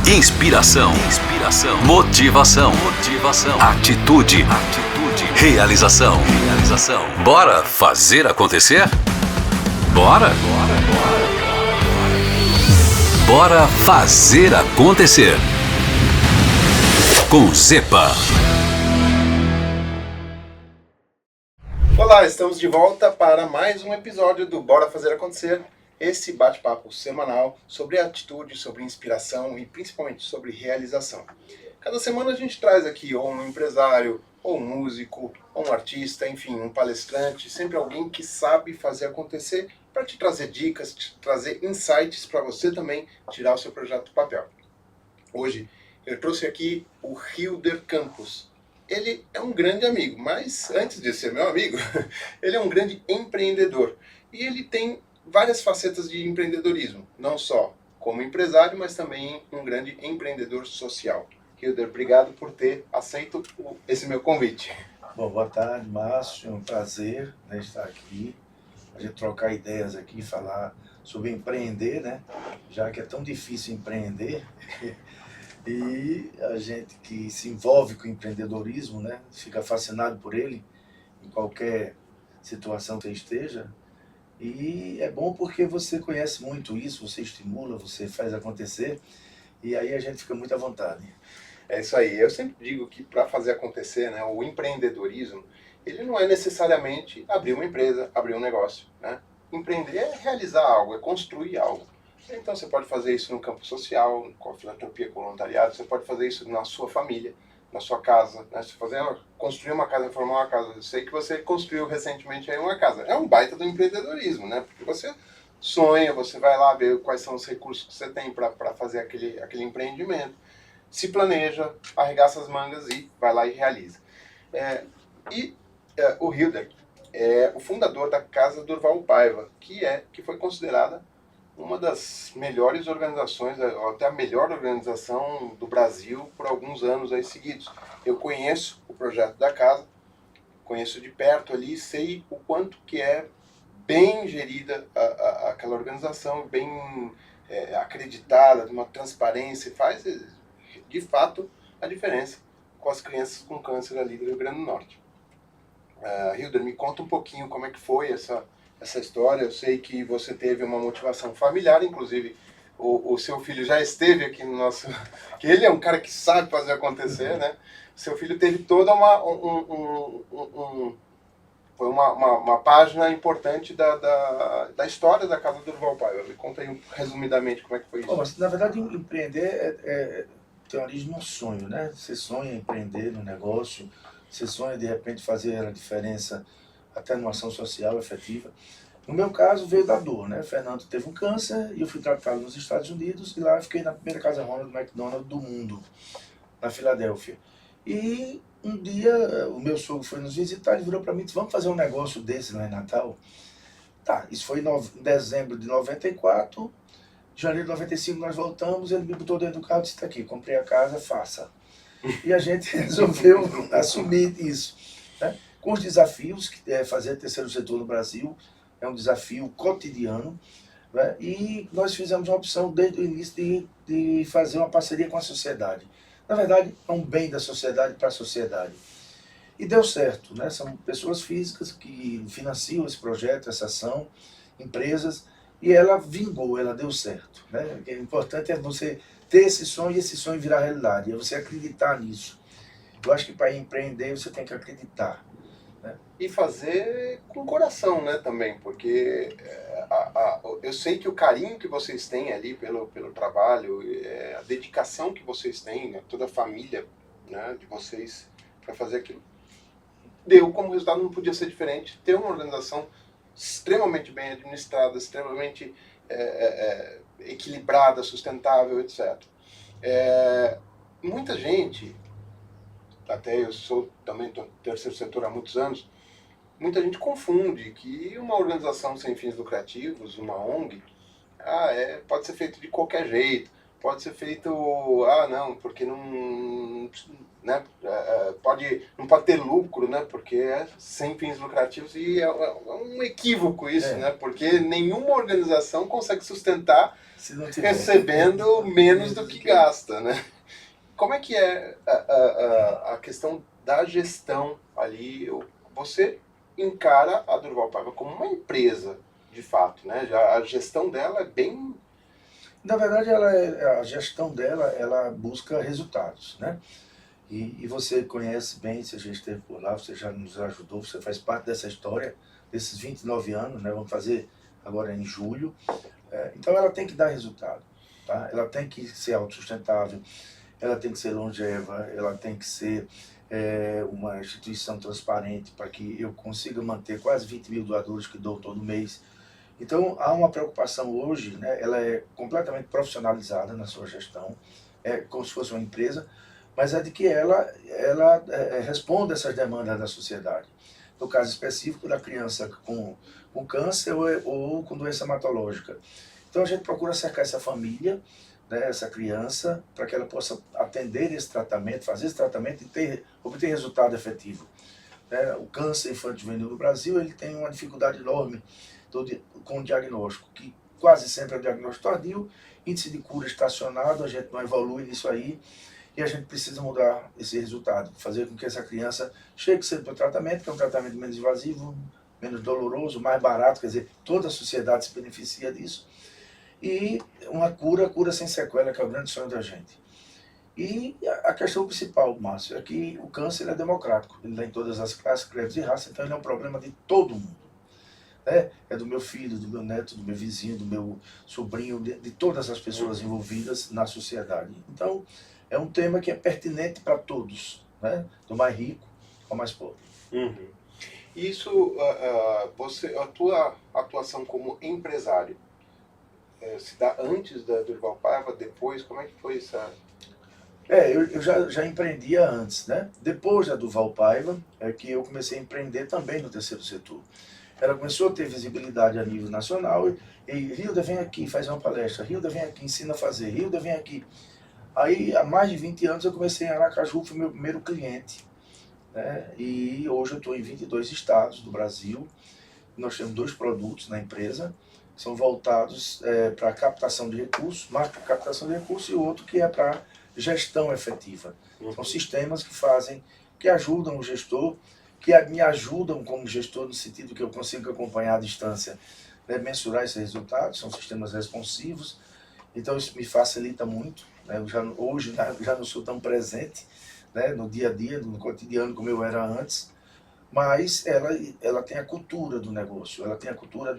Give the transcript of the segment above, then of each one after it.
Inspiração, motivação, atitude, realização. Bora fazer acontecer? Bora fazer acontecer. Com Zepa. Olá, estamos de volta para mais um episódio do Bora Fazer Acontecer. Esse bate-papo semanal sobre atitude, sobre inspiração e principalmente sobre realização. Cada semana a gente traz aqui ou um empresário, ou um músico, ou um artista, enfim, um palestrante, sempre alguém que sabe fazer acontecer para te trazer dicas, te trazer insights para você também tirar o seu projeto do papel. Hoje eu trouxe aqui o Hilder Campos. Ele é um grande amigo, mas antes de ser meu amigo, ele é um grande empreendedor. E ele tem várias facetas de empreendedorismo, não só como empresário, mas também um grande empreendedor social. Hilder, obrigado por ter aceito esse meu convite. Bom, boa tarde, Márcio. É um prazer, estar aqui, a gente trocar ideias aqui, falar sobre empreender, né? Já que é tão difícil empreender. E a gente que se envolve com o empreendedorismo, né? Fica fascinado por ele em qualquer situação que você esteja. E é bom porque você conhece muito isso, você estimula, você faz acontecer, e aí a gente fica muito à vontade. É isso aí. Eu sempre digo que para fazer acontecer, né, o empreendedorismo, ele não é necessariamente abrir uma empresa, abrir um negócio, né? Empreender é realizar algo, é construir algo. Então você pode fazer isso no campo social, com a filantropia, com o voluntariado, você pode fazer isso na sua família, na sua casa, né? Se construir uma casa, reformar uma casa. Eu sei que você construiu recentemente aí uma casa. É um baita do empreendedorismo, né? Porque você sonha, você vai lá ver quais são os recursos que você tem para fazer aquele empreendimento, se planeja, arregaça as mangas e vai lá e realiza. O Hilder é o fundador da Casa Durval Paiva, que foi considerada uma das melhores organizações, até a melhor organização do Brasil por alguns anos aí seguidos. Eu conheço o projeto da casa, conheço de perto ali, sei o quanto que é bem gerida aquela organização, bem acreditada, de uma transparência, faz de fato a diferença com as crianças com câncer ali do Rio Grande do Norte. Hilder, me conta um pouquinho como é que foi essa história. Eu sei que você teve uma motivação familiar, inclusive o seu filho já esteve aqui no nosso... que ele é um cara que sabe fazer acontecer, né? Seu filho teve toda foi uma página importante da história da Casa Durval Paiva. Me conta aí resumidamente como é que foi isso. Bom, mas, na verdade, empreender tem origem num sonho, né? Você sonha em empreender no negócio, você sonha de repente fazer a diferença até numa ação social efetiva. No meu caso, veio da dor, né? Fernando teve um câncer e eu fui tratado nos Estados Unidos e lá eu fiquei na primeira casa Ronald McDonald do mundo, na Filadélfia. E um dia o meu sogro foi nos visitar e virou para mim e disse: vamos fazer um negócio desse lá em Natal? Tá, isso foi em dezembro de 94, janeiro de 95 nós voltamos, ele me botou dentro do carro e disse: tá aqui, comprei a casa, faça. E a gente resolveu assumir isso, né? Com os desafios que é fazer terceiro setor no Brasil, é um desafio cotidiano, né? E nós fizemos uma opção desde o início de fazer uma parceria com a sociedade. Na verdade, é um bem da sociedade para a sociedade. E deu certo, né? São pessoas físicas que financiam esse projeto, essa ação, empresas, e ela vingou, ela deu certo, né? O que é importante é você ter esse sonho e esse sonho virar realidade, é você acreditar nisso. Eu acho que para empreender você tem que acreditar. E fazer com coração, né, também, porque eu sei que o carinho que vocês têm ali pelo trabalho, a dedicação que vocês têm, né, toda a família, né, de vocês para fazer aquilo, deu como resultado, não podia ser diferente, ter uma organização extremamente bem administrada, extremamente equilibrada, sustentável, etc. Muita gente, até eu sou também do terceiro setor há muitos anos, muita gente confunde que uma organização sem fins lucrativos, uma ONG, pode ser feito de qualquer jeito, pode ser feito, não, porque não, né, não pode ter lucro, né, porque é sem fins lucrativos, e é um equívoco isso, né, porque nenhuma organização consegue sustentar Se não tiver. recebendo menos do que gasta, né? Como é que é a questão da gestão ali? Você encara a Durval Paiva como uma empresa, de fato, né? Já a gestão dela é bem... Na verdade, a gestão dela, ela busca resultados, né? E você conhece bem, você já esteve por lá, você já nos ajudou, você faz parte dessa história, desses 29 anos, né? Vamos fazer agora em julho. Então ela tem que dar resultado, tá? Ela tem que ser autossustentável, ela tem que ser longeva, ela tem que ser uma instituição transparente para que eu consiga manter quase 20 mil doadores que dou todo mês. Então há uma preocupação hoje, né? Ela é completamente profissionalizada na sua gestão, é como se fosse uma empresa, mas é de que ela responda essas demandas da sociedade. No caso específico da criança com câncer ou com doença hematológica. Então a gente procura cercar essa família, né, essa criança, para que ela possa atender esse tratamento, fazer esse tratamento e obter resultado efetivo. O câncer infanto-juvenil no Brasil ele tem uma dificuldade enorme com o diagnóstico, que quase sempre é um diagnóstico tardio, índice de cura estacionado, a gente não evolui nisso aí, e a gente precisa mudar esse resultado, fazer com que essa criança chegue cedo para o tratamento, que é um tratamento menos invasivo, menos doloroso, mais barato, quer dizer, toda a sociedade se beneficia disso, e uma cura sem sequela, que é o grande sonho da gente. E a questão principal, Márcio, é que o câncer é democrático, ele dá em todas as classes, credos e raças, então ele é um problema de todo mundo. É do meu filho, do meu neto, do meu vizinho, do meu sobrinho, de todas as pessoas envolvidas na sociedade. Então, é um tema que é pertinente para todos, né? Do mais rico ao mais pobre. Uhum. Isso, a tua atuação como empresário, se dá antes da Durval Paiva, depois, como é que foi essa... Eu já empreendia antes, né? Depois da Durval Paiva, é que eu comecei a empreender também no terceiro setor. Ela começou a ter visibilidade a nível nacional e Hilda, vem aqui, faz uma palestra, Hilda, vem aqui, ensina a fazer, Hilda, vem aqui. Aí, há mais de 20 anos, eu comecei em Aracaju, foi meu primeiro cliente, né? E hoje eu estou em 22 estados do Brasil. Nós temos 2 produtos na empresa, que são voltados para captação de recursos, mais para captação de recursos, e o outro que é para gestão efetiva. São sistemas que ajudam o gestor, que me ajudam como gestor, no sentido que eu consigo acompanhar à distância, né, mensurar esses resultados, são sistemas responsivos, então isso me facilita muito, né, hoje já não sou tão presente, né, no dia a dia, no cotidiano como eu era antes, mas ela tem a cultura do negócio, ela tem a cultura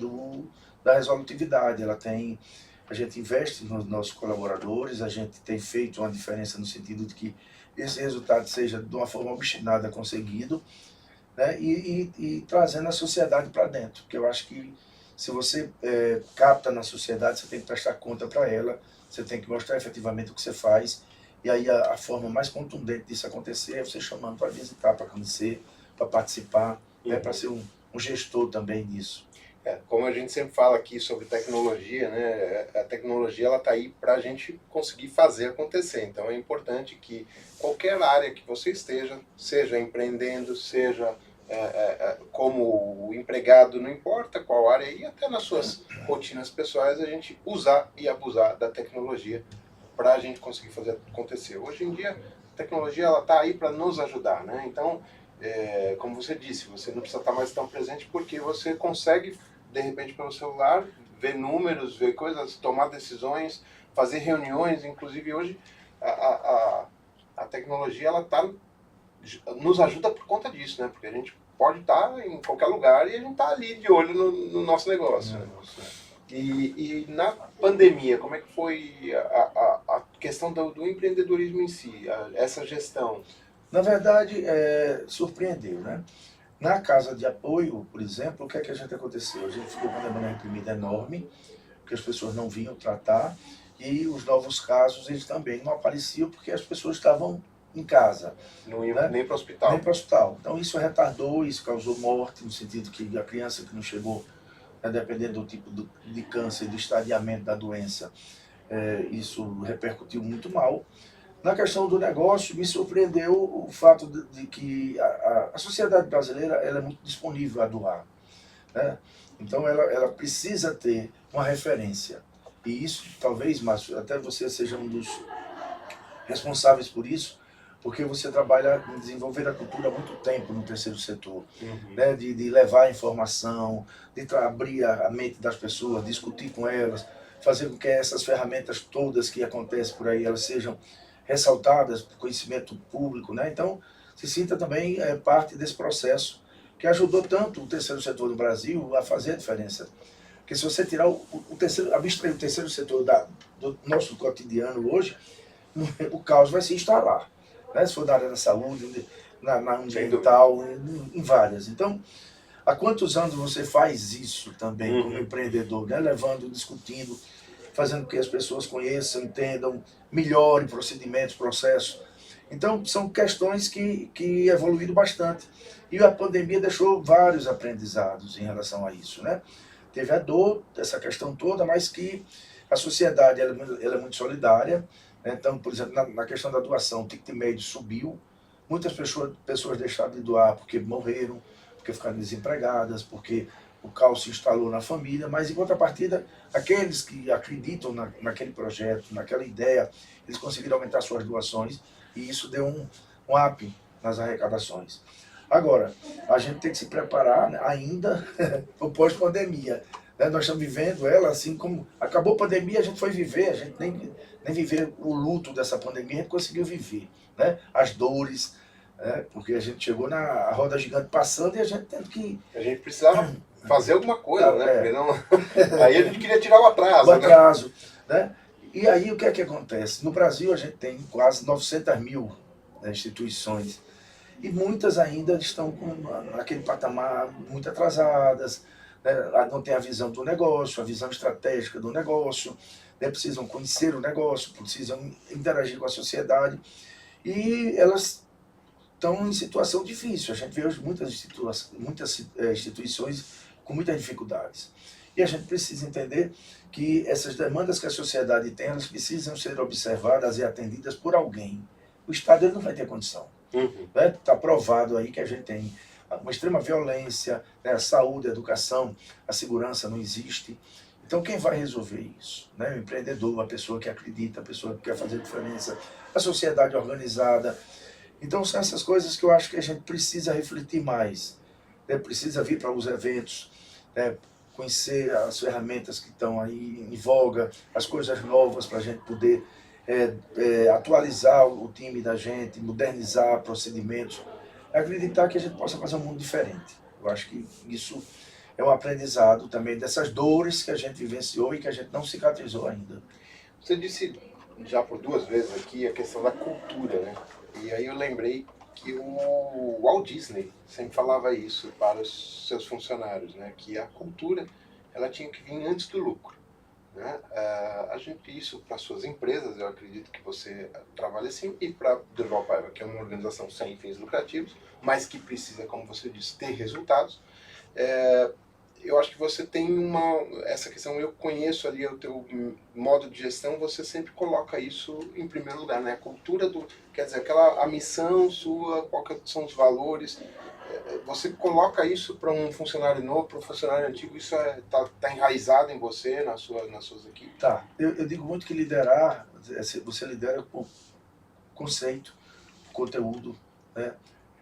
da resolutividade, a gente investe nos nossos colaboradores, a gente tem feito uma diferença no sentido de que esse resultado seja de uma forma obstinada conseguido, né, e trazendo a sociedade para dentro, porque eu acho que se você capta na sociedade, você tem que prestar conta para ela, você tem que mostrar efetivamente o que você faz, e aí a forma mais contundente disso acontecer é você chamando para visitar, para conhecer, para participar, para ser um gestor também disso. Como a gente sempre fala aqui sobre tecnologia, né, a tecnologia ela está aí para a gente conseguir fazer acontecer. Então é importante que qualquer área que você esteja, seja empreendendo, seja como empregado, não importa qual área, e até nas suas rotinas pessoais, a gente usar e abusar da tecnologia para a gente conseguir fazer acontecer. Hoje em dia, a tecnologia está aí para nos ajudar, né? Então, como você disse, você não precisa estar mais tão presente porque você consegue, de repente, pelo celular, ver números, ver coisas, tomar decisões, fazer reuniões. Inclusive, hoje, a tecnologia nos ajuda por conta disso, né? Porque a gente pode estar em qualquer lugar e a gente está ali de olho no nosso negócio. Né? E na pandemia, como é que foi a questão do empreendedorismo em si, essa gestão? Na verdade, surpreendeu, né? Na casa de apoio, por exemplo, o que é que a gente aconteceu? A gente ficou com uma demanda reprimida enorme, porque as pessoas não vinham tratar, e os novos casos, eles também não apareciam, porque as pessoas estavam em casa. Não iam, né? Nem para o hospital. Nem para o hospital. Então isso retardou, isso causou morte, no sentido que a criança que não chegou, dependendo do tipo de câncer, do estadiamento da doença, isso repercutiu muito mal. Na questão do negócio, me surpreendeu o fato de que a sociedade brasileira ela é muito disponível a doar, né? Então ela precisa ter uma referência. E isso, talvez, Márcio, até você seja um dos responsáveis por isso, porque você trabalha em desenvolver a cultura há muito tempo no terceiro setor, né? De levar a informação, de abrir a mente das pessoas, discutir com elas, fazer com que essas ferramentas todas que acontecem por aí, elas sejam ressaltadas para o conhecimento público, né? Então, se sinta também parte desse processo que ajudou tanto o terceiro setor do Brasil a fazer a diferença. Porque se você tirar o terceiro, abstrair o terceiro setor do nosso cotidiano hoje, o caos vai se instalar, né? Se for na área da saúde, na ambiental, em várias. Então, há quantos anos você faz isso também como empreendedor, né? Levando, discutindo, fazendo com que as pessoas conheçam, entendam, melhorem procedimentos, processos. Então, são questões que evoluíram bastante. E a pandemia deixou vários aprendizados em relação a isso, né? Teve a dor dessa questão toda, mas que a sociedade ela é muito solidária. Então, por exemplo, na questão da doação, o ticket médio subiu. Muitas pessoas deixaram de doar porque morreram, porque ficaram desempregadas, porque o caos se instalou na família, mas em contrapartida, aqueles que acreditam naquele projeto, naquela ideia, eles conseguiram aumentar suas doações e isso deu um up nas arrecadações. Agora, a gente tem que se preparar ainda para o pós-pandemia. Nós estamos vivendo ela assim como... Acabou a pandemia, a gente foi viver, a gente nem viver o luto dessa pandemia, a gente conseguiu viver, né? As dores, né? Porque a gente chegou na roda gigante passando e a gente tendo que... A gente precisava fazer alguma coisa, né? Porque não... Aí a gente queria tirar o atraso. O atraso, né? E aí o que é que acontece? No Brasil a gente tem quase 900 mil instituições e muitas ainda estão naquele patamar muito atrasadas, né? Não tem a visão do negócio, a visão estratégica do negócio, né? Precisam conhecer o negócio, precisam interagir com a sociedade e elas estão em situação difícil. A gente vê hoje muitas instituições com muitas dificuldades. E a gente precisa entender que essas demandas que a sociedade tem, elas precisam ser observadas e atendidas por alguém. O Estado ele não vai ter condição. Está provado aí que a gente tem uma extrema violência, né? A saúde, a educação, a segurança não existe. Então quem vai resolver isso? Né? O empreendedor, a pessoa que acredita, a pessoa que quer fazer diferença, a sociedade organizada. Então são essas coisas que eu acho que a gente precisa refletir mais, né? Precisa vir para os eventos, né? Conhecer as ferramentas que estão aí em voga, as coisas novas para a gente poder atualizar o time da gente, modernizar procedimentos, acreditar que a gente possa fazer um mundo diferente. Eu acho que isso é um aprendizado também dessas dores que a gente vivenciou e que a gente não cicatrizou ainda. Você disse já por 2 vezes aqui a questão da cultura, né? E aí eu lembrei que o Walt Disney sempre falava isso para os seus funcionários, né? Que a cultura ela tinha que vir antes do lucro, né? A gente isso para suas empresas, eu acredito que você trabalha assim, e para Durval Paiva, que é uma organização sem fins lucrativos, mas que precisa, como você disse, ter resultados. Eu acho que você tem essa questão, eu conheço ali o teu modo de gestão, você sempre coloca isso em primeiro lugar, né? A cultura quer dizer, a missão sua, quais são os valores, você coloca isso para um funcionário novo, para um funcionário antigo, isso tá enraizado em você, nas suas equipes? Tá, eu digo muito que liderar, você lidera por conceito, por conteúdo, né?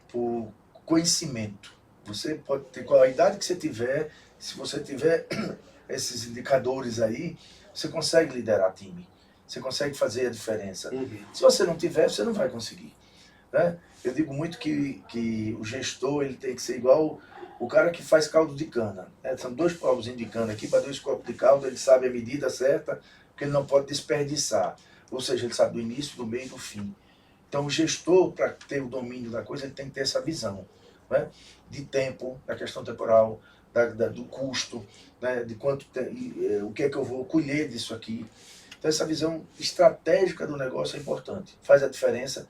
Por conhecimento. Você pode ter, com a idade que você tiver, se você tiver esses indicadores aí, você consegue liderar time. Você consegue fazer a diferença. Se você não tiver, você não vai conseguir, né? Eu digo muito que o gestor ele tem que ser igual o cara que faz caldo de cana, né? São 2 copos de cana aqui, para 2 copos de caldo, ele sabe a medida certa, porque ele não pode desperdiçar. Ou seja, ele sabe do início, do meio e do fim. Então o gestor, para ter o domínio da coisa, ele tem que ter essa visão, né? De tempo, da questão temporal, do custo, né? De o que é que eu vou colher disso aqui. Então essa visão estratégica do negócio é importante, faz a diferença,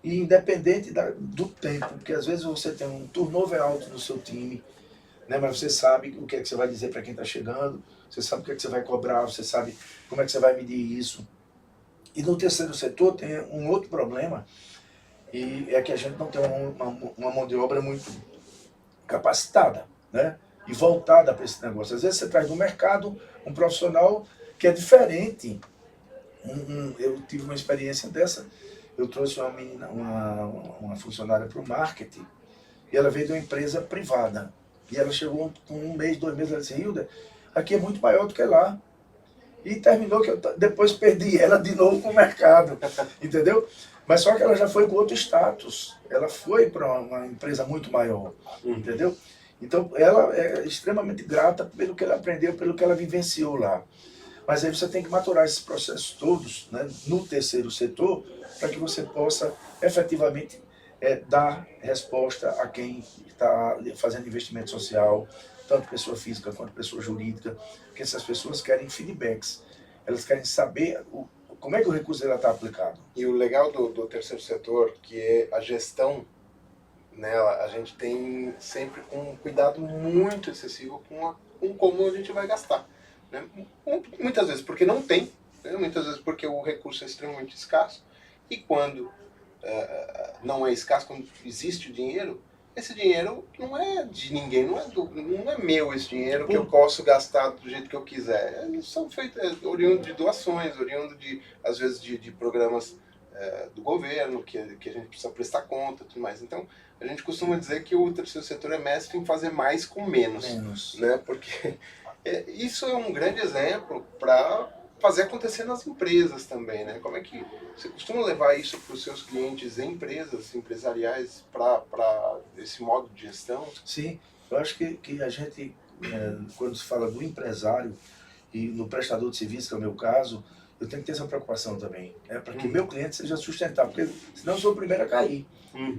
e independente do tempo, porque às vezes você tem um turnover alto no seu time, né? Mas você sabe o que é que você vai dizer para quem está chegando, você sabe o que é que você vai cobrar, você sabe como é que você vai medir isso. E no terceiro setor tem um outro problema, e é que a gente não tem uma mão de obra muito capacitada, né? E voltada para esse negócio. Às vezes você traz do mercado um profissional que é diferente. Eu tive uma experiência dessa. Eu trouxe uma menina, uma funcionária para o marketing, e ela veio de uma empresa privada. E ela chegou com 1 mês, 2 meses, ela disse, Hilda, aqui é muito maior do que lá. E terminou que eu depois perdi ela de novo com o mercado, entendeu? Mas só que ela já foi com outro status. Ela foi para uma empresa muito maior, entendeu? Então, ela é extremamente grata pelo que ela aprendeu, pelo que ela vivenciou lá. Mas aí você tem que maturar esses processos todos, né, no terceiro setor, para que você possa efetivamente dar resposta a quem está fazendo investimento social, tanto pessoa física quanto pessoa jurídica, porque essas pessoas querem feedbacks. Elas querem saber como é que o recurso está aplicado. E o legal do terceiro setor, que é a gestão, né, a gente tem sempre um cuidado muito excessivo com como a gente vai gastar. Né? Muitas vezes porque não tem, né? Muitas vezes porque o recurso é extremamente escasso, e quando não é escasso, quando existe o dinheiro, esse dinheiro não é de ninguém, não é meu esse dinheiro que eu posso gastar do jeito que eu quiser. São feitos oriundo de doações, oriundo às vezes de programas do governo, que a gente precisa prestar conta e tudo mais. Então, a gente costuma dizer que o terceiro setor é mestre em fazer mais com menos. Né? Porque isso é um grande exemplo para fazer acontecer nas empresas também, né? Como é que você costuma levar isso para os seus clientes em empresas empresariais para esse modo de gestão? Sim, eu acho que a gente, quando se fala do empresário e no prestador de serviço, que é o meu caso, eu tenho que ter essa preocupação também, para que meu cliente seja sustentável, porque senão eu sou o primeiro a cair,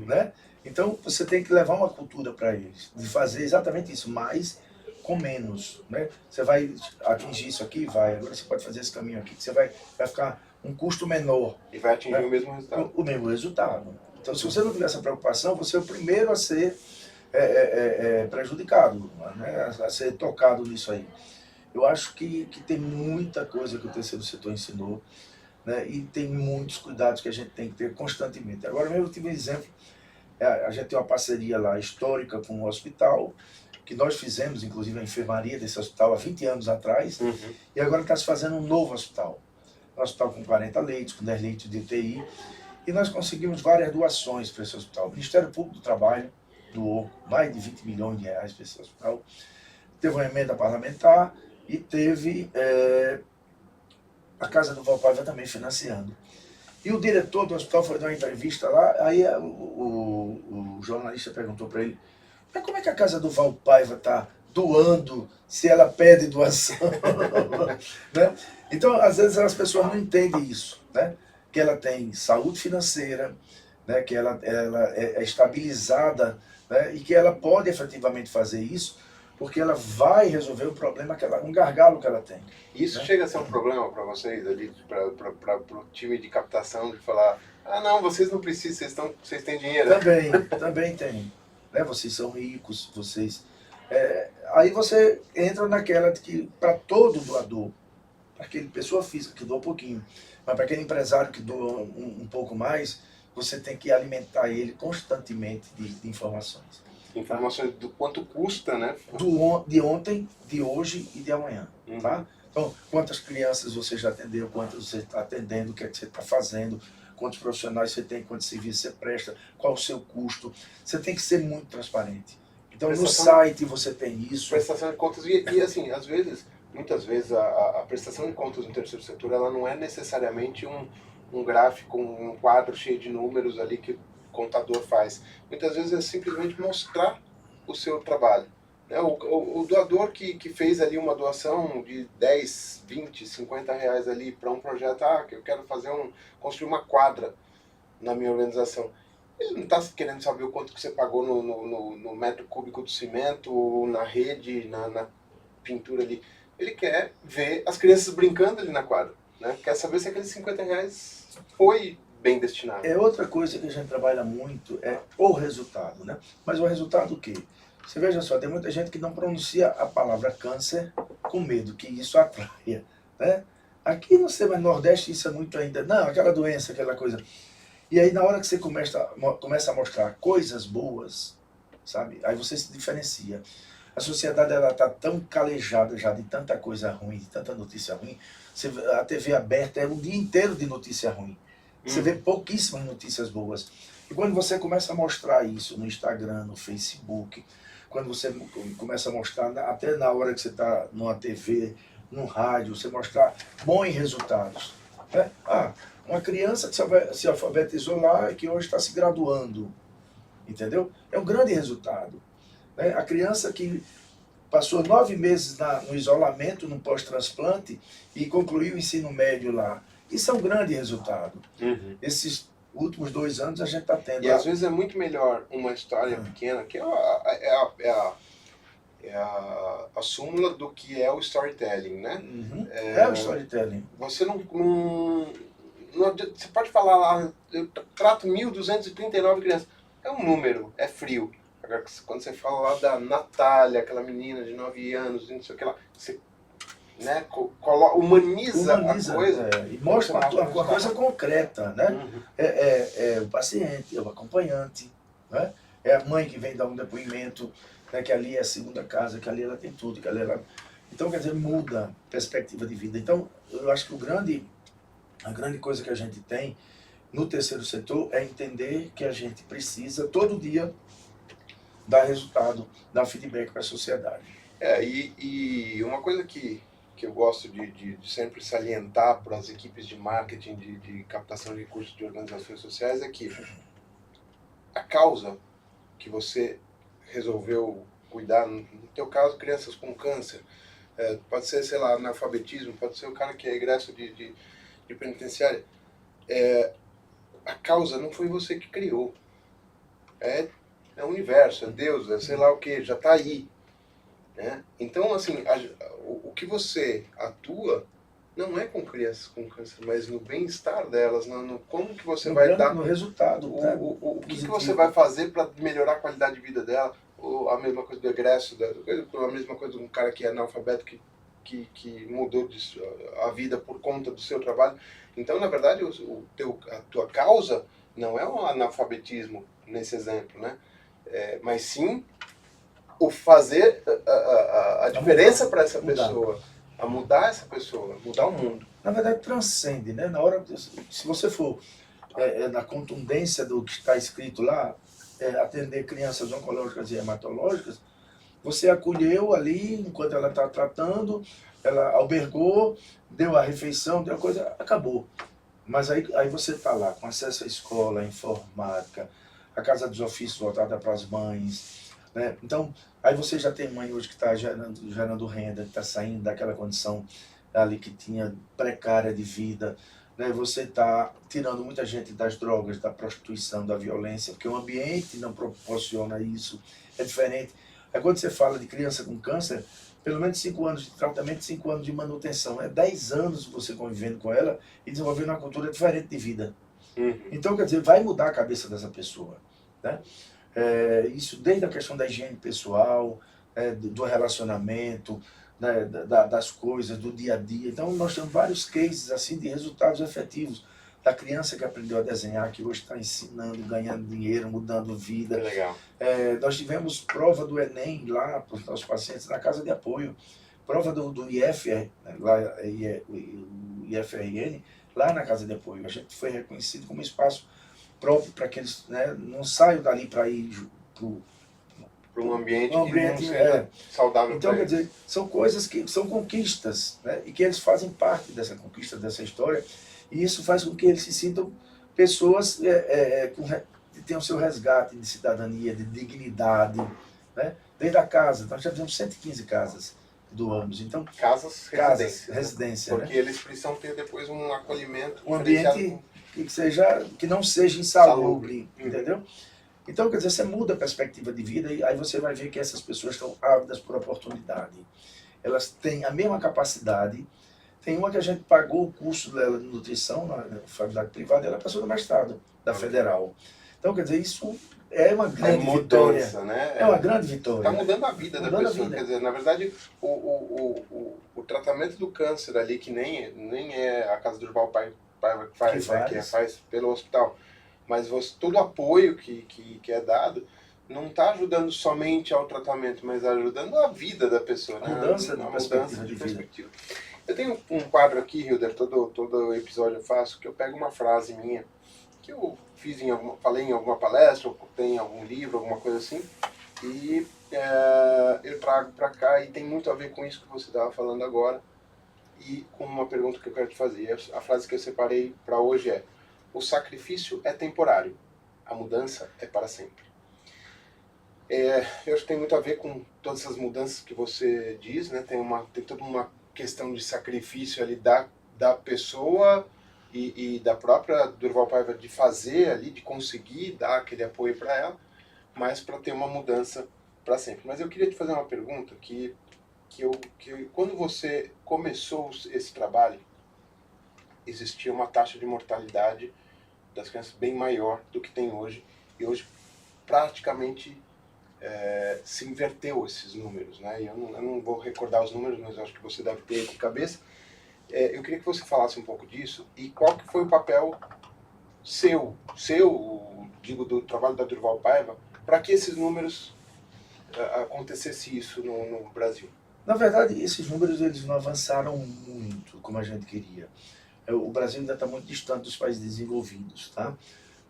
né? Então você tem que levar uma cultura para eles, de fazer exatamente isso, mais com menos, né? Você vai atingir isso aqui, agora você pode fazer esse caminho aqui, que você vai ficar um custo menor. E vai atingir, né, o mesmo resultado. O mesmo resultado. Então, se você não tiver essa preocupação, você é o primeiro a ser prejudicado, né? A ser tocado nisso aí. Eu acho que tem muita coisa que o terceiro setor ensinou, né? E tem muitos cuidados que a gente tem que ter constantemente. Agora mesmo eu tive um exemplo, a gente tem uma parceria lá histórica com o hospital, que nós fizemos, inclusive, a enfermaria desse hospital há 20 anos atrás, e agora está se fazendo um novo hospital. Um hospital com 40 leitos, com 10 leitos de UTI, e nós conseguimos várias doações para esse hospital. O Ministério Público do Trabalho doou mais de 20 milhões de reais para esse hospital. Teve uma emenda parlamentar e teve a Casa do Valpaiva também financiando. E o diretor do hospital foi dar uma entrevista lá, aí o jornalista perguntou para ele, mas como é que a Casa do Valpaiva está doando se ela pede doação? Né? Então, às vezes, as pessoas não entendem isso, né? Que ela tem saúde financeira, né? Que ela é estabilizada, né? E que ela pode efetivamente fazer isso, porque ela vai resolver o problema, um gargalo que ela tem. Isso, né? Chega a ser um problema para vocês ali, para o time de captação, de falar, não, vocês não precisam, vocês têm dinheiro. Também tem. Né? Vocês são ricos, aí você entra naquela de que para todo doador, para aquele pessoa física que doa um pouquinho, mas para aquele empresário que doa um pouco mais, você tem que alimentar ele constantemente de informações. Informações do quanto custa, né? De ontem, de hoje e de amanhã. Tá? Então, quantas crianças você já atendeu, quantas você está atendendo, o que é que você está fazendo, quantos profissionais você tem, quantos serviços você presta, qual o seu custo. Você tem que ser muito transparente. Então, no site você tem isso. Prestação de contas, e assim, muitas vezes, a prestação de contas no terceiro setor, ela não é necessariamente um gráfico, um quadro cheio de números ali que o contador faz. Muitas vezes é simplesmente mostrar o seu trabalho. Né? O doador que fez ali uma doação de 10, 20, 50 reais ali para um projeto, que eu quero construir uma quadra na minha organização. Ele não está querendo saber o quanto que você pagou no metro cúbico do cimento, ou na rede, na pintura ali. Ele quer ver as crianças brincando ali na quadra. Né? Quer saber se aqueles 50 reais foi bem destinado. Outra coisa que a gente trabalha muito é o resultado. Né? Mas o resultado o quê? Você veja só, tem muita gente que não pronuncia a palavra câncer com medo que isso atraia. Né? Aqui no Nordeste isso é muito ainda, não, aquela doença, aquela coisa. E aí na hora que você começa a mostrar coisas boas, sabe? Aí você se diferencia. A sociedade está tão calejada já de tanta coisa ruim, de tanta notícia ruim. A TV aberta é o dia inteiro de notícia ruim. Você vê pouquíssimas notícias boas. E quando você começa a mostrar isso no Instagram, no Facebook, quando você começa a mostrar, até na hora que você está numa TV, no rádio, você mostrar bons resultados. Né? Uma criança que se alfabetizou lá e que hoje está se graduando. Entendeu? É um grande resultado. Né? A criança que passou 9 meses no isolamento, no pós-transplante, e concluiu o ensino médio lá. Isso é um grande resultado. Esses últimos 2 anos a gente está tendo. E às vezes é muito melhor uma história pequena, que é a súmula do que é o storytelling, né? É o storytelling. Você não você pode falar lá, eu trato 1.239 crianças. É um número, é frio. Agora, quando você fala lá da Natália, aquela menina de 9 anos, não sei o que lá, você, né, humaniza a coisa. E mostra uma coisa concreta, né? É o paciente, é o acompanhante, né? É a mãe que vem dar um depoimento, né, que ali é a segunda casa, que ali ela tem tudo, que ali ela... Então, quer dizer, muda a perspectiva de vida. Então, eu acho que a grande coisa que a gente tem no terceiro setor é entender que a gente precisa, todo dia, dar resultado, dar feedback para a sociedade. E uma coisa que eu gosto de sempre salientar para as equipes de marketing, de captação de recursos de organizações sociais, é que a causa que você resolveu cuidar, no teu caso, crianças com câncer, pode ser, sei lá, analfabetismo, pode ser o cara que é egresso de penitenciária, a causa não foi você que criou. É o universo, é Deus, é sei lá o que, já está aí. Né? Então, assim, o que você atua não é com crianças com câncer, mas no bem-estar delas, no como que você vai dar... No resultado. O que você vai fazer para melhorar a qualidade de vida dela, ou a mesma coisa do egresso, a mesma coisa de um cara que é analfabeto, que mudou a vida por conta do seu trabalho. Então, na verdade, a tua causa não é o analfabetismo, nesse exemplo, né? Mas sim o fazer a diferença para essa pessoa, a mudar essa pessoa, mudar o mundo. Na verdade, transcende, né? Na hora, se você for na contundência do que está escrito lá, atender crianças oncológicas e hematológicas, você acolheu ali, enquanto ela está tratando, ela albergou, deu a refeição, deu a coisa, acabou. Mas aí você está lá, com acesso à escola, à informática, a casa dos ofícios voltada para as mães, né? Então, aí você já tem mãe hoje que está gerando renda, que está saindo daquela condição ali que tinha precária de vida, né? Você está tirando muita gente das drogas, da prostituição, da violência, porque o ambiente não proporciona isso, é diferente. Aí quando você fala de criança com câncer, pelo menos 5 anos de tratamento, 5 anos de manutenção, 10 anos você convivendo com ela e desenvolvendo uma cultura diferente de vida. Então, quer dizer, vai mudar a cabeça dessa pessoa, né? Isso desde a questão da higiene pessoal, do relacionamento, né, das coisas, do dia a dia. Então, nós temos vários cases assim, de resultados efetivos. Da criança que aprendeu a desenhar, que hoje está ensinando, ganhando dinheiro, mudando vida. Que legal. Nós tivemos prova do Enem lá para os nossos pacientes na casa de apoio. Prova do IFR, lá, o IFRN, lá na casa de apoio. A gente foi reconhecido como espaço próprio para que eles, né, não saiam dali para ir para um ambiente que não seja saudável. Então, quer dizer, são coisas que são conquistas, né, e que eles fazem parte dessa conquista, dessa história, e isso faz com que eles se sintam pessoas que tenham seu resgate de cidadania, de dignidade, né, desde a casa. Nós já fizemos 115 casas doamos. Então, residência, porque, né, eles precisam ter depois um acolhimento, um ambiente que não seja insalubre, entendeu? Então, quer dizer, você muda a perspectiva de vida e aí você vai ver que essas pessoas estão ávidas por oportunidade. Elas têm a mesma capacidade. Tem uma que a gente pagou o curso dela de nutrição na faculdade privada e ela passou no mestrado da Federal. Então, quer dizer, isso é uma grande vitória. Né? É uma grande vitória. Está mudando a vida da pessoa. Quer dizer, na verdade, o tratamento do câncer ali, que nem é a Casa do Durval Paiva que faz, né, que faz pelo hospital, mas todo o apoio que é dado não está ajudando somente ao tratamento, mas ajudando a vida da pessoa, né? Mudança de perspectiva. Eu tenho um quadro aqui, Hilder, todo episódio eu faço, que eu pego uma frase minha, que eu falei em alguma palestra, ou tem em algum livro, alguma coisa assim, e eu trago para cá, e tem muito a ver com isso que você estava falando agora, e com uma pergunta que eu quero te fazer. A frase que eu separei para hoje é: o sacrifício é temporário, a mudança é para sempre. Eu acho que tem muito a ver com todas essas mudanças que você diz, né? Tem toda uma questão de sacrifício ali da pessoa e da própria Durval Paiva, de fazer ali, de conseguir dar aquele apoio para ela, mas para ter uma mudança para sempre. Mas eu queria te fazer uma pergunta que quando você começou esse trabalho, existia uma taxa de mortalidade das crianças bem maior do que tem hoje, e hoje praticamente se inverteu esses números, né? Eu não vou recordar os números, mas eu acho que você deve ter de cabeça. Eu queria que você falasse um pouco disso, e qual que foi o papel digo, do trabalho da Durval Paiva, para que esses números acontecesse isso no Brasil. Na verdade, esses números eles não avançaram muito como a gente queria. O Brasil ainda está muito distante dos países desenvolvidos, tá?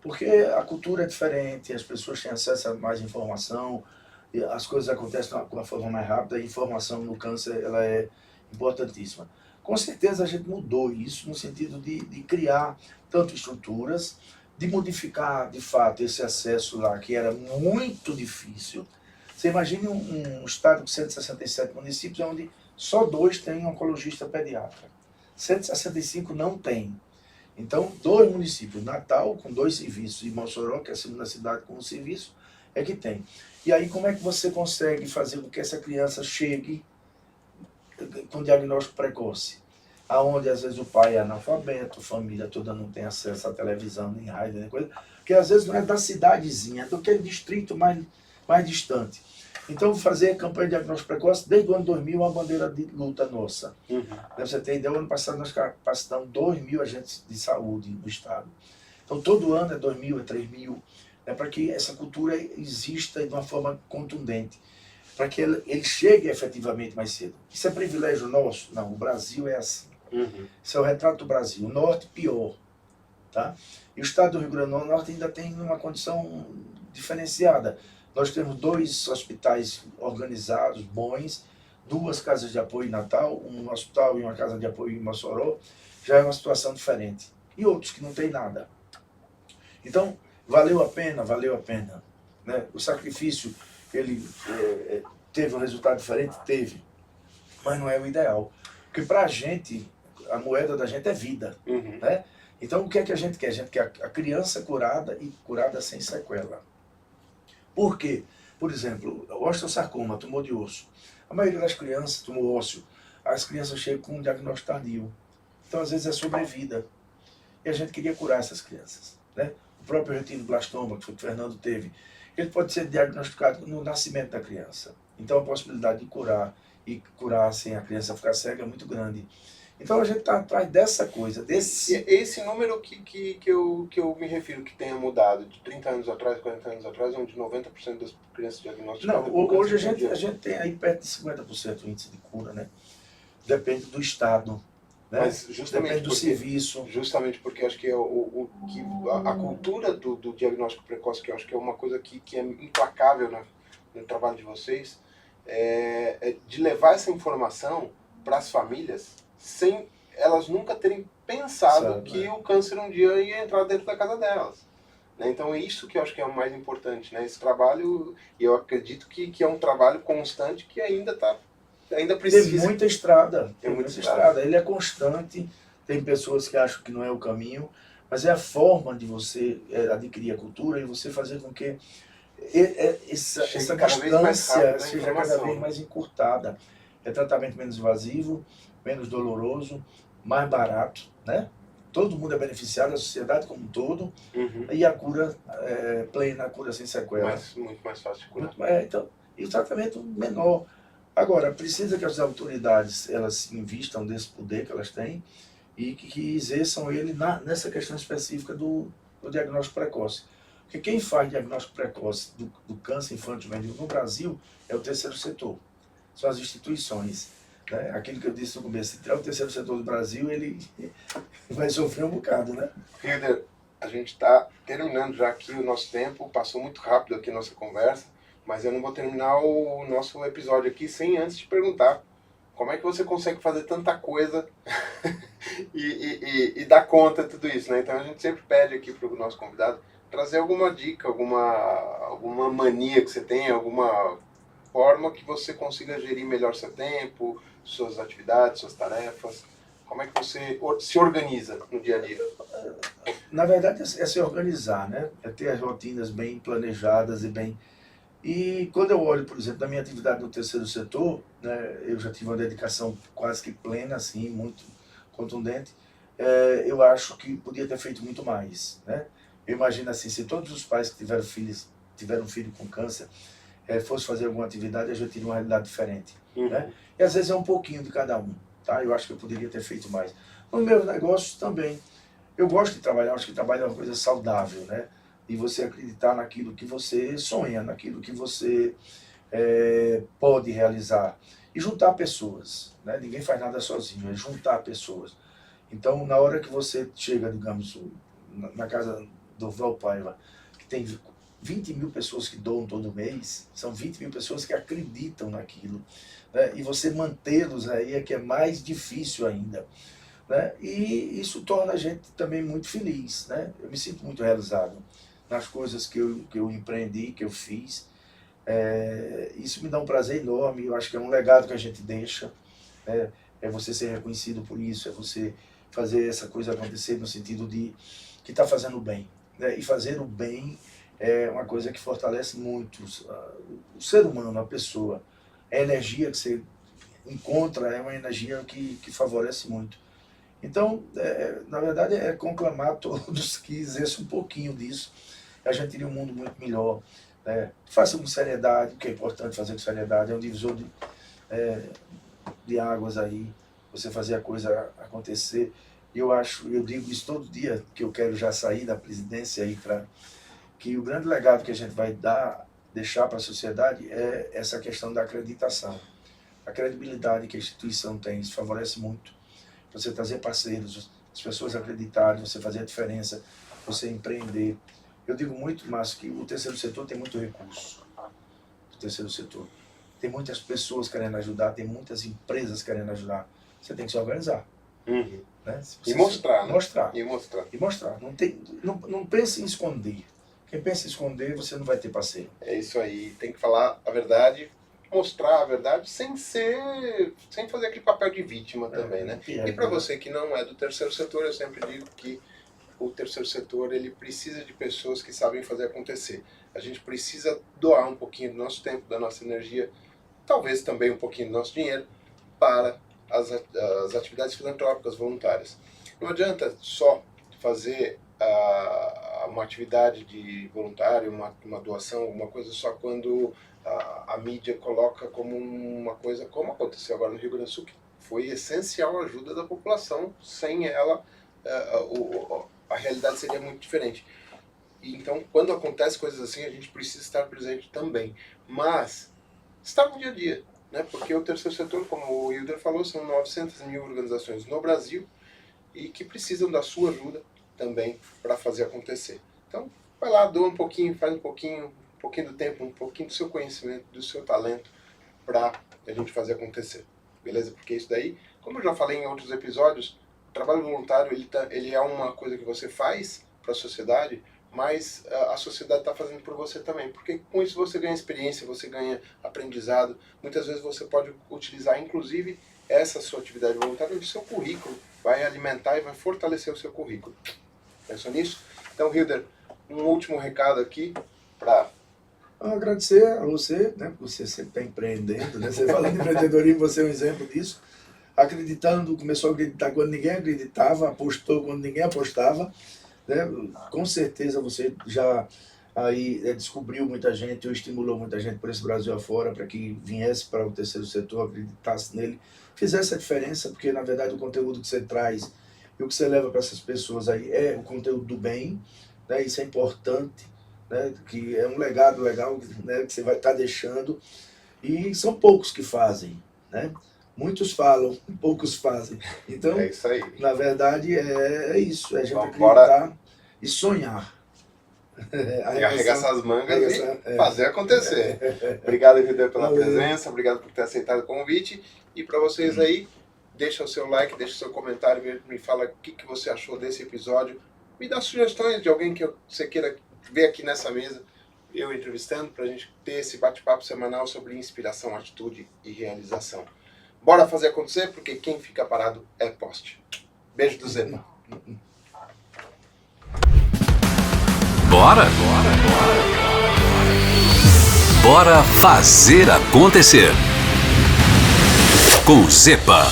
Porque a cultura é diferente, as pessoas têm acesso a mais informação, as coisas acontecem de uma forma mais rápida, a informação no câncer ela é importantíssima. Com certeza a gente mudou isso no sentido de criar tanto estruturas, de modificar de fato esse acesso lá, que era muito difícil. Você imagine um estado com 167 municípios, onde só 2 têm um oncologista pediatra. 165 não tem. Então, 2 municípios, Natal com 2 serviços, e Mossoró, que é a segunda cidade com um serviço, é que tem. E aí, como é que você consegue fazer com que essa criança chegue com diagnóstico precoce? Aonde, às vezes, o pai é analfabeto, a família toda não tem acesso à televisão, nem rádio, nem coisa, porque às vezes não é da cidadezinha, é daquele distrito mais distante. Então, fazer campanha de diagnóstico precoce, desde o ano 2000, é uma bandeira de luta nossa. Uhum. Pra você ter ideia, o ano passado nós capacitamos 2.000 agentes de saúde no estado. Então, todo ano é 2.000, é 3.000, para que essa cultura exista de uma forma contundente, para que ele chegue efetivamente mais cedo. Isso é privilégio nosso? Não, o Brasil é assim. Uhum. Isso é o retrato do Brasil. O Norte, pior. Tá? E o estado do Rio Grande do Norte ainda tem uma condição diferenciada. Nós temos 2 hospitais organizados, bons, 2 casas de apoio em Natal, um hospital e uma casa de apoio em Mossoró, já é uma situação diferente. E outros que não tem nada. Então, valeu a pena, né? O sacrifício, ele teve um resultado diferente? Teve. Mas não é o ideal. Porque para a gente, a moeda da gente é vida. Uhum. Né? Então, o que é que a gente quer? A gente quer a criança curada e curada sem sequela. Por quê? Por exemplo, osteosarcoma, tumor de osso. A maioria das crianças, tumor ósseo, as crianças chegam com um diagnóstico tardio. Então, às vezes, é sobrevida. E a gente queria curar essas crianças. Né? O próprio retinoblastoma, que foi o que o Fernando teve, ele pode ser diagnosticado no nascimento da criança. Então, a possibilidade de curar e curar sem a criança ficar cega é muito grande. Então a gente está atrás dessa coisa, desse... Esse número que eu me refiro, que tenha mudado de 30 anos atrás, 40 anos atrás, onde 90% das crianças diagnosticadas... Não, hoje a gente tem aí perto de 50% o índice de cura, né? Depende do estado, né? Mas justamente depende do serviço. Justamente porque acho que a cultura do diagnóstico precoce, que eu acho que é uma coisa que é implacável no trabalho de vocês, de levar essa informação para as famílias, sem elas nunca terem pensado que o câncer um dia ia entrar dentro da casa delas. Né? Então é isso que eu acho que é o mais importante. Né? Esse trabalho, e eu acredito que é um trabalho constante que ainda precisa... Tem muita estrada. Tem muita estrada. Ele é constante, tem pessoas que acham que não é o caminho, mas é a forma de você adquirir a cultura e você fazer com que essa distância seja cada vez mais encurtada. É tratamento menos invasivo, menos doloroso, mais barato, né? Todo mundo é beneficiado, a sociedade como um todo, uhum. E a cura plena, a cura sem sequela. Muito mais fácil de curar. Então, e o tratamento menor. Agora, precisa que as autoridades elas invistam desse poder que elas têm e que exerçam ele nessa questão específica do diagnóstico precoce. Porque quem faz diagnóstico precoce do câncer infantil no Brasil é o terceiro setor. São as instituições. né? Aquilo que eu disse no começo, se tirar o terceiro setor do Brasil, ele vai sofrer um bocado, né? Hilder, a gente está terminando já aqui o nosso tempo, passou muito rápido aqui a nossa conversa, mas eu não vou terminar o nosso episódio aqui sem antes te perguntar como é que você consegue fazer tanta coisa e dar conta de tudo isso, né? Então a gente sempre pede aqui para o nosso convidado trazer alguma dica, alguma mania que você tenha, alguma forma que você consiga gerir melhor seu tempo, suas atividades, suas tarefas. Como é que você se organiza no dia a dia? Na verdade, é se organizar, né? É ter as rotinas bem planejadas e bem... E quando eu olho, por exemplo, da minha atividade no terceiro setor, né, eu já tive uma dedicação quase que plena, assim, muito contundente. Eu acho que podia ter feito muito mais, né? Eu imagino assim, se todos os pais que tiveram filho com câncer, fosse fazer alguma atividade, a gente teria uma realidade diferente, né? E às vezes é um pouquinho de cada um, tá? Eu acho que eu poderia ter feito mais. Nos meus negócios também. Eu gosto de trabalhar, acho que trabalho é uma coisa saudável, né? E você acreditar naquilo que você sonha, naquilo que você pode realizar. E juntar pessoas, né? Ninguém faz nada sozinho, é juntar pessoas. Então, na hora que você chega, digamos, na casa do Valpaiva, que tem 20 mil pessoas que doam todo mês, são 20 mil pessoas que acreditam naquilo, né? E você mantê-los aí é que é mais difícil ainda, né? E isso torna a gente também muito feliz, né? Eu me sinto muito realizado nas coisas que eu empreendi, que eu fiz. Isso me dá um prazer enorme, eu acho que é um legado que a gente deixa, né? É você ser reconhecido por isso, é você fazer essa coisa acontecer no sentido de que está fazendo bem, né? E fazer o bem é uma coisa que fortalece muito o ser humano, a pessoa. A energia que você encontra é uma energia que favorece muito. Então, na verdade, é conclamar todos que exerçam um pouquinho disso. A gente teria um mundo muito melhor, né? Faça com seriedade, o que é importante fazer com seriedade, é um divisor de águas aí, você fazer a coisa acontecer. Eu digo isso todo dia, que eu quero já sair da presidência aí, que o grande legado que a gente vai deixar para a sociedade é essa questão da acreditação. A credibilidade que a instituição tem, isso favorece muito. Você trazer parceiros, as pessoas acreditarem, você fazer a diferença, você empreender. Eu digo muito, Márcio, que o terceiro setor tem muito recurso. O terceiro setor. Tem muitas pessoas querendo ajudar, tem muitas empresas querendo ajudar. Você tem que se organizar. Uhum. Né? E mostrar, né? Mostrar. E mostrar. E mostrar. Não pense em esconder. Quem pensa em esconder, você não vai ter parceiro. É isso aí. Tem que falar a verdade, mostrar a verdade sem fazer aquele papel de vítima também, né? E para você que não é do terceiro setor, eu sempre digo que o terceiro setor ele precisa de pessoas que sabem fazer acontecer. A gente precisa doar um pouquinho do nosso tempo, da nossa energia, talvez também um pouquinho do nosso dinheiro para as atividades filantrópicas voluntárias. Não adianta só fazer uma atividade de voluntário, uma doação, uma coisa só quando a mídia coloca como uma coisa, como aconteceu agora no Rio Grande do Sul, que foi essencial a ajuda da população. Sem ela, a realidade seria muito diferente. E então, quando acontece coisas assim, a gente precisa estar presente também. Mas, estar no dia a dia, né? Porque o terceiro setor, como o Hilder falou, são 900 mil organizações no Brasil e que precisam da sua ajuda também para fazer acontecer. Então, vai lá, doa um pouquinho, faz um pouquinho do tempo, um pouquinho do seu conhecimento, do seu talento para a gente fazer acontecer. Beleza? Porque isso daí, como eu já falei em outros episódios, o trabalho voluntário ele é uma coisa que você faz para a sociedade, mas a sociedade está fazendo por você também, porque com isso você ganha experiência, você ganha aprendizado, muitas vezes você pode utilizar inclusive essa sua atividade voluntária no seu currículo, vai alimentar e vai fortalecer o seu currículo. Pensou nisso? Então, Hilder, um último recado aqui para... Agradecer a você, né? Você sempre está empreendendo, né? Você fala de empreendedorismo, você é um exemplo disso. Acreditando, começou a acreditar quando ninguém acreditava, apostou quando ninguém apostava, né? Com certeza você já aí descobriu muita gente, ou estimulou muita gente por esse Brasil afora para que viesse para o terceiro setor, acreditasse nele, fizesse a diferença, porque na verdade o conteúdo que você traz e o que você leva para essas pessoas aí é o conteúdo do bem, né? Isso é importante, né? Que é um legado legal, né? Que você vai estar deixando, e são poucos que fazem, né? Muitos falam, poucos fazem. Então, É isso aí. na verdade, é isso. É a gente Vamos acreditar e sonhar. E arregaçar as mangas e é. fazer acontecer. Obrigado, Evidê, pela Valeu. presença. Obrigado por ter aceitado o convite. E para vocês aí, deixa o seu like, deixa o seu comentário, me fala o que você achou desse episódio. Me dá sugestões de alguém que você queira ver aqui nessa mesa, eu entrevistando, para a gente ter esse bate-papo semanal sobre inspiração, atitude e realização. Bora fazer acontecer, porque quem fica parado é poste. Beijo do Zepa. Bora? Bora fazer acontecer. Com Zepa.